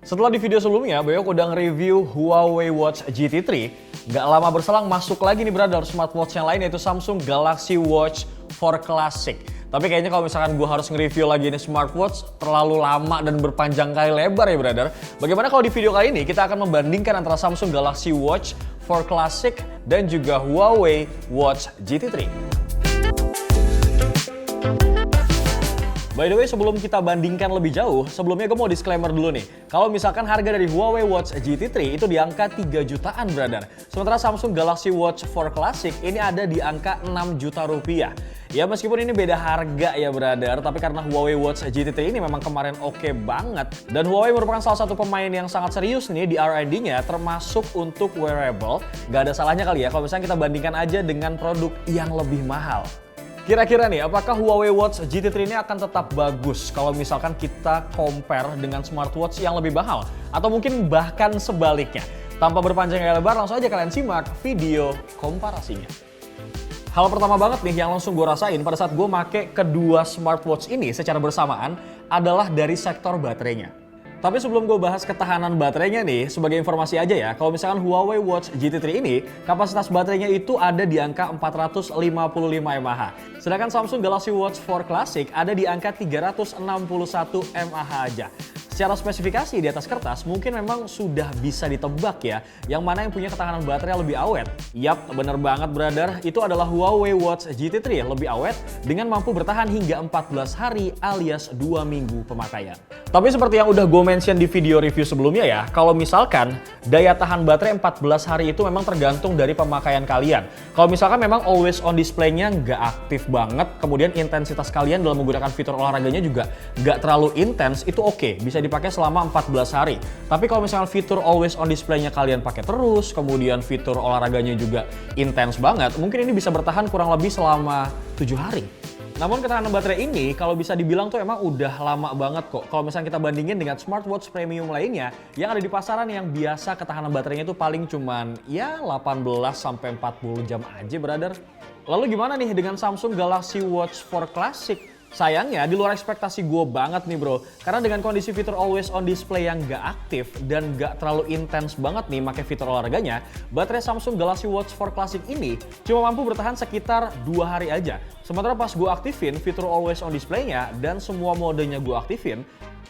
Setelah di video sebelumnya, Beok udah nge-review Huawei Watch GT3. Nggak lama berselang masuk lagi nih brother smartwatch yang lain yaitu Samsung Galaxy Watch 4 Classic. Tapi kayaknya kalau misalkan gue harus nge-review lagi ini smartwatch terlalu lama dan berpanjang kali lebar ya brother. Bagaimana kalau di video kali ini kita akan membandingkan antara Samsung Galaxy Watch 4 Classic dan juga Huawei Watch GT3. By the way, sebelum kita bandingkan lebih jauh, sebelumnya gue mau disclaimer dulu nih. Kalau misalkan harga dari Huawei Watch GT3 itu di angka 3 jutaan, brother. Sementara Samsung Galaxy Watch 4 Classic ini ada di angka 6 juta rupiah. Ya meskipun ini beda harga ya, brother. Tapi karena Huawei Watch GT3 ini memang kemarin oke banget. Dan Huawei merupakan salah satu pemain yang sangat serius nih di R&D-nya, termasuk untuk wearable. Gak ada salahnya kali ya kalau misalnya kita bandingkan aja dengan produk yang lebih mahal. Kira-kira nih, apakah Huawei Watch GT3 ini akan tetap bagus kalau misalkan kita compare dengan smartwatch yang lebih mahal? Atau mungkin bahkan sebaliknya? Tanpa berpanjang lebar, langsung aja kalian simak video komparasinya. Hal pertama banget nih yang langsung gue rasain pada saat gue make kedua smartwatch ini secara bersamaan adalah dari sektor baterainya. Tapi sebelum gue bahas ketahanan baterainya nih, sebagai informasi aja ya, kalau misalkan Huawei Watch GT3 ini, kapasitas baterainya itu ada di angka 455 mAh. Sedangkan Samsung Galaxy Watch 4 Classic ada di angka 361 mAh aja. Secara spesifikasi di atas kertas mungkin memang sudah bisa ditebak ya, yang mana yang punya ketahanan baterai lebih awet. Yap, bener banget brother, itu adalah Huawei Watch GT3 lebih awet dengan mampu bertahan hingga 14 hari alias 2 minggu pemakaian. Tapi seperti yang udah gue mention di video review sebelumnya ya, kalau misalkan daya tahan baterai 14 hari itu memang tergantung dari pemakaian kalian. Kalau misalkan memang always on display-nya nggak aktif banget, kemudian intensitas kalian dalam menggunakan fitur olahraganya juga nggak terlalu intens, itu oke, bisa dipakai selama 14 hari. Tapi kalau misalkan fitur always on display-nya kalian pakai terus, kemudian fitur olahraganya juga intens banget, mungkin ini bisa bertahan kurang lebih selama 7 hari. Namun ketahanan baterai ini kalau bisa dibilang tuh emang udah lama banget kok. Kalau misalnya kita bandingin dengan smartwatch premium lainnya yang ada di pasaran yang biasa ketahanan baterainya tuh paling cuman ya 18 sampai 40 jam aja, brother. Lalu gimana nih dengan Samsung Galaxy Watch 4 Classic? Sayangnya di luar ekspektasi gue banget nih bro. Karena dengan kondisi fitur always on display yang gak aktif dan gak terlalu intens banget nih pakai fitur olahraganya, baterai Samsung Galaxy Watch 4 Classic ini cuma mampu bertahan sekitar 2 hari aja. Sementara pas gue aktifin fitur always on display-nya dan semua modenya gue aktifin,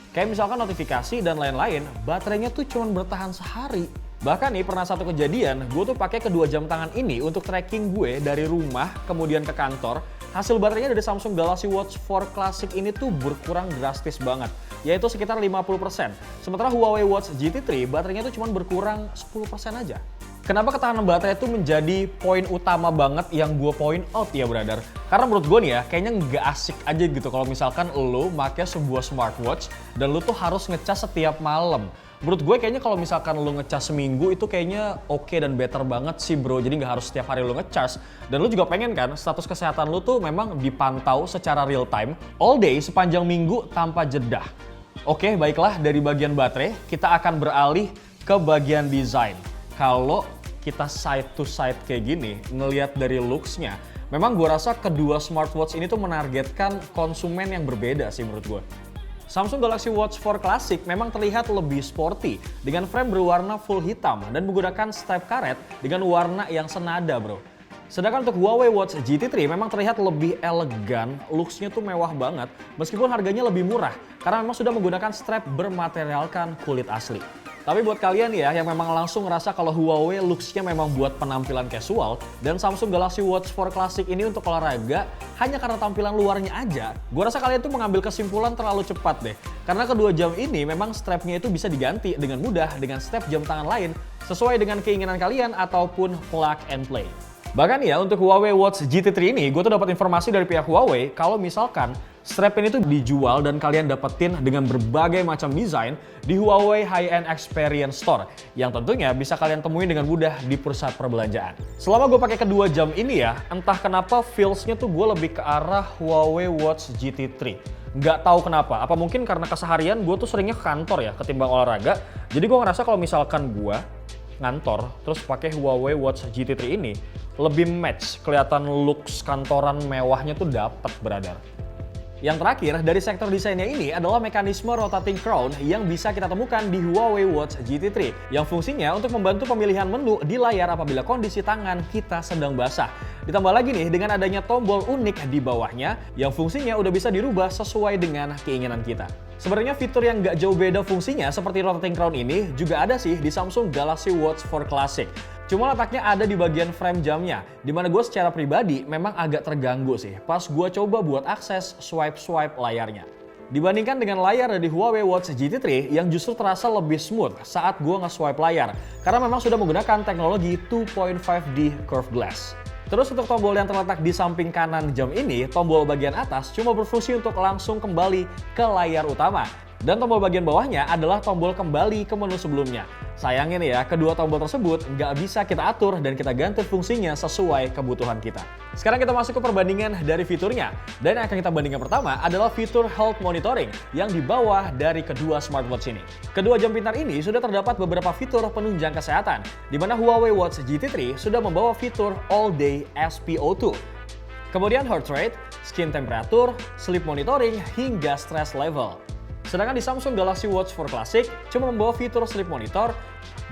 kayak misalkan notifikasi dan lain-lain, baterainya tuh cuma bertahan sehari. Bahkan nih pernah satu kejadian, gue tuh pakai kedua jam tangan ini untuk tracking gue dari rumah kemudian ke kantor. Hasil baterainya dari Samsung Galaxy Watch 4 Classic ini tuh berkurang drastis banget, yaitu sekitar 50%. Sementara Huawei Watch GT3 baterainya tuh cuma berkurang 10% aja. Kenapa ketahanan baterai itu menjadi poin utama banget yang gue point out ya brother? Karena menurut gue nih ya, kayaknya nggak asik aja gitu kalau misalkan lo pakai sebuah smartwatch dan lo tuh harus ngecas setiap malam. Menurut gue kayaknya kalau misalkan lo ngecas seminggu itu kayaknya oke dan better banget sih bro. Jadi nggak harus setiap hari lo ngecas. Dan lo juga pengen kan status kesehatan lo tuh memang dipantau secara real time all day sepanjang minggu tanpa jeda. Oke, baiklah, dari bagian baterai kita akan beralih ke bagian desain. Kalau kita side to side kayak gini, ngelihat dari looks-nya, memang gue rasa kedua smartwatch ini tuh menargetkan konsumen yang berbeda sih menurut gue. Samsung Galaxy Watch 4 Classic memang terlihat lebih sporty dengan frame berwarna full hitam dan menggunakan stripe karet dengan warna yang senada bro. Sedangkan untuk Huawei Watch GT3 memang terlihat lebih elegan, looks-nya tuh mewah banget meskipun harganya lebih murah karena memang sudah menggunakan strap bermaterialkan kulit asli. Tapi buat kalian ya yang memang langsung ngerasa kalau Huawei looks-nya memang buat penampilan casual dan Samsung Galaxy Watch 4 Classic ini untuk olahraga hanya karena tampilan luarnya aja, gue rasa kalian tuh mengambil kesimpulan terlalu cepat deh. Karena kedua jam ini memang strapnya itu bisa diganti dengan mudah dengan strap jam tangan lain sesuai dengan keinginan kalian ataupun plug and play. Bahkan ya untuk Huawei Watch GT3 ini gue tuh dapat informasi dari pihak Huawei kalau misalkan strap ini tuh dijual dan kalian dapetin dengan berbagai macam desain di Huawei High-End Experience Store yang tentunya bisa kalian temuin dengan mudah di pusat perbelanjaan. Selama gue pakai kedua jam ini ya, entah kenapa feels-nya tuh gue lebih ke arah Huawei Watch GT3. Nggak tahu kenapa, apa mungkin karena keseharian gue tuh seringnya ke kantor ya ketimbang olahraga. Jadi gue ngerasa kalau misalkan gue ngantor terus pakai Huawei Watch GT3 ini lebih match, kelihatan looks kantoran mewahnya tuh dapet brother. Yang terakhir, dari sektor desainnya ini adalah mekanisme rotating crown yang bisa kita temukan di Huawei Watch GT3 yang fungsinya untuk membantu pemilihan menu di layar apabila kondisi tangan kita sedang basah. Ditambah lagi nih dengan adanya tombol unik di bawahnya yang fungsinya udah bisa dirubah sesuai dengan keinginan kita. Sebenarnya fitur yang nggak jauh beda fungsinya seperti rotating crown ini juga ada sih di Samsung Galaxy Watch 4 Classic. Cuma letaknya ada di bagian frame jamnya, dimana gue secara pribadi memang agak terganggu sih pas gue coba buat akses swipe-swipe layarnya. Dibandingkan dengan layar dari Huawei Watch GT3 yang justru terasa lebih smooth saat gue nge-swipe layar, karena memang sudah menggunakan teknologi 2.5D Curved Glass. Terus untuk tombol yang terletak di samping kanan jam ini, tombol bagian atas cuma berfungsi untuk langsung kembali ke layar utama. Dan tombol bagian bawahnya adalah tombol kembali ke menu sebelumnya. Sayangnya nih ya, kedua tombol tersebut nggak bisa kita atur dan kita ganti fungsinya sesuai kebutuhan kita. Sekarang kita masuk ke perbandingan dari fiturnya. Dan yang akan kita bandingkan pertama adalah fitur health monitoring yang di bawah dari kedua smartwatch ini. Kedua jam pintar ini sudah terdapat beberapa fitur penunjang kesehatan, di mana Huawei Watch GT3 sudah membawa fitur All Day SpO2. Kemudian heart rate, skin temperature, sleep monitoring, hingga stress level. Sedangkan di Samsung Galaxy Watch 4 Classic cuma membawa fitur sleep monitor,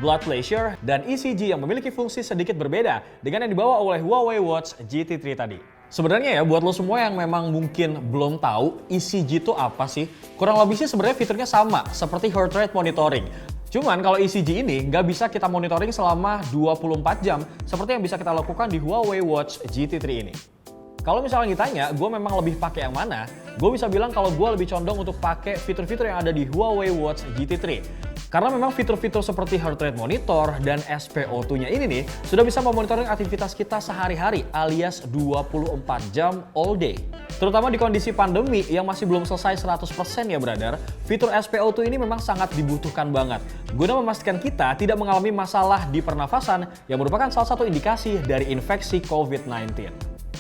blood pressure, dan ECG yang memiliki fungsi sedikit berbeda dengan yang dibawa oleh Huawei Watch GT3 tadi. Sebenarnya ya buat lo semua yang memang mungkin belum tahu ECG itu apa sih, kurang lebih sih sebenarnya fiturnya sama seperti heart rate monitoring. Cuman kalau ECG ini nggak bisa kita monitoring selama 24 jam seperti yang bisa kita lakukan di Huawei Watch GT3 ini. Kalau misalnya ditanya, gue memang lebih pakai yang mana? Gue bisa bilang kalau gue lebih condong untuk pakai fitur-fitur yang ada di Huawei Watch GT3. Karena memang fitur-fitur seperti heart rate monitor dan SpO2-nya ini nih sudah bisa memonitoring aktivitas kita sehari-hari alias 24 jam all day. Terutama di kondisi pandemi yang masih belum selesai 100% ya brother, fitur SpO2 ini memang sangat dibutuhkan banget guna memastikan kita tidak mengalami masalah di pernafasan yang merupakan salah satu indikasi dari infeksi COVID-19.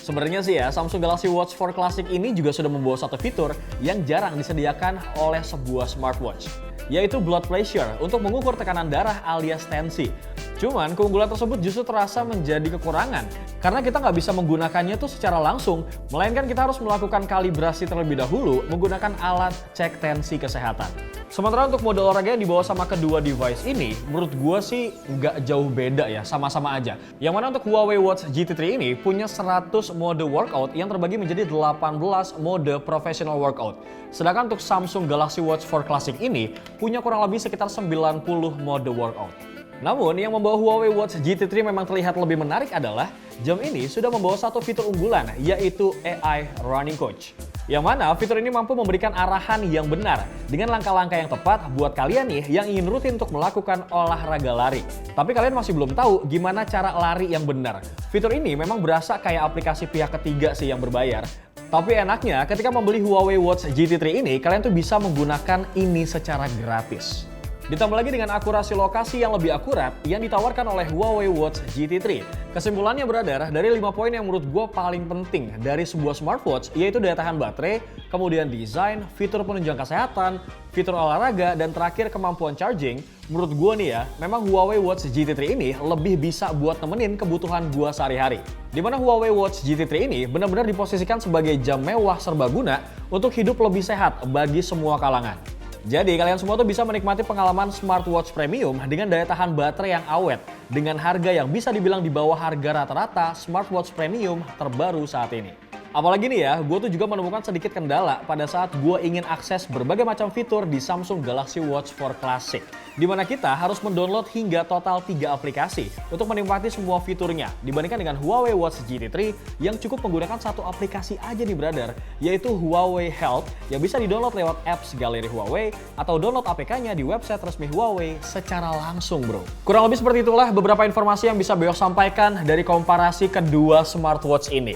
Sebenarnya sih ya, Samsung Galaxy Watch 4 Classic ini juga sudah membawa satu fitur yang jarang disediakan oleh sebuah smartwatch, yaitu blood pressure untuk mengukur tekanan darah alias tensi. Cuman keunggulan tersebut justru terasa menjadi kekurangan karena kita nggak bisa menggunakannya tuh secara langsung, melainkan kita harus melakukan kalibrasi terlebih dahulu menggunakan alat cek tensi kesehatan. Sementara untuk mode olahraga yang dibawa sama kedua device ini, menurut gue sih nggak jauh beda ya, sama-sama aja. Yang mana untuk Huawei Watch GT3 ini punya 100 mode workout yang terbagi menjadi 18 mode professional workout. Sedangkan untuk Samsung Galaxy Watch 4 Classic ini punya kurang lebih sekitar 90 mode workout. Namun yang membawa Huawei Watch GT3 memang terlihat lebih menarik adalah jam ini sudah membawa satu fitur unggulan yaitu AI Running Coach. Yang mana fitur ini mampu memberikan arahan yang benar dengan langkah-langkah yang tepat buat kalian nih yang ingin rutin untuk melakukan olahraga lari. Tapi kalian masih belum tahu gimana cara lari yang benar. Fitur ini memang berasa kayak aplikasi pihak ketiga sih yang berbayar. Tapi enaknya ketika membeli Huawei Watch GT3 ini, kalian tuh bisa menggunakan ini secara gratis. Ditambah lagi dengan akurasi lokasi yang lebih akurat yang ditawarkan oleh Huawei Watch GT3. Kesimpulannya brother, dari 5 poin yang menurut gue paling penting dari sebuah smartwatch yaitu daya tahan baterai, kemudian desain, fitur penunjang kesehatan, fitur olahraga, dan terakhir kemampuan charging. Menurut gue nih ya, memang Huawei Watch GT3 ini lebih bisa buat nemenin kebutuhan gue sehari-hari. Dimana Huawei Watch GT3 ini benar-benar diposisikan sebagai jam mewah serbaguna untuk hidup lebih sehat bagi semua kalangan. Jadi kalian semua tuh bisa menikmati pengalaman smartwatch premium dengan daya tahan baterai yang awet dengan harga yang bisa dibilang di bawah harga rata-rata smartwatch premium terbaru saat ini. Apalagi nih ya, gue tuh juga menemukan sedikit kendala pada saat gue ingin akses berbagai macam fitur di Samsung Galaxy Watch 4 Classic. Dimana kita harus mendownload hingga total 3 aplikasi untuk menikmati semua fiturnya. Dibandingkan dengan Huawei Watch GT3 yang cukup menggunakan satu aplikasi aja nih brother, yaitu Huawei Health yang bisa didownload lewat apps galeri Huawei atau download APK-nya di website resmi Huawei secara langsung bro. Kurang lebih seperti itulah beberapa informasi yang bisa Beo sampaikan dari komparasi kedua smartwatch ini.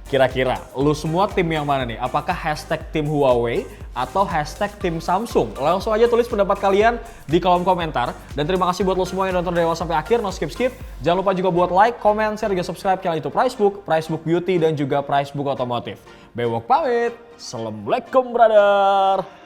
Kira-kira, lu semua tim yang mana nih? Apakah hashtag tim Huawei atau hashtag tim Samsung? Langsung aja tulis pendapat kalian di kolom komentar. Dan terima kasih buat lu semua yang nonton dari awal sampai akhir, no skip-skip. Jangan lupa juga buat like, comment, share, juga subscribe channel itu Pricebook Beauty, dan juga Pricebook Otomotif. Bewok pamit, Assalamualaikum brother!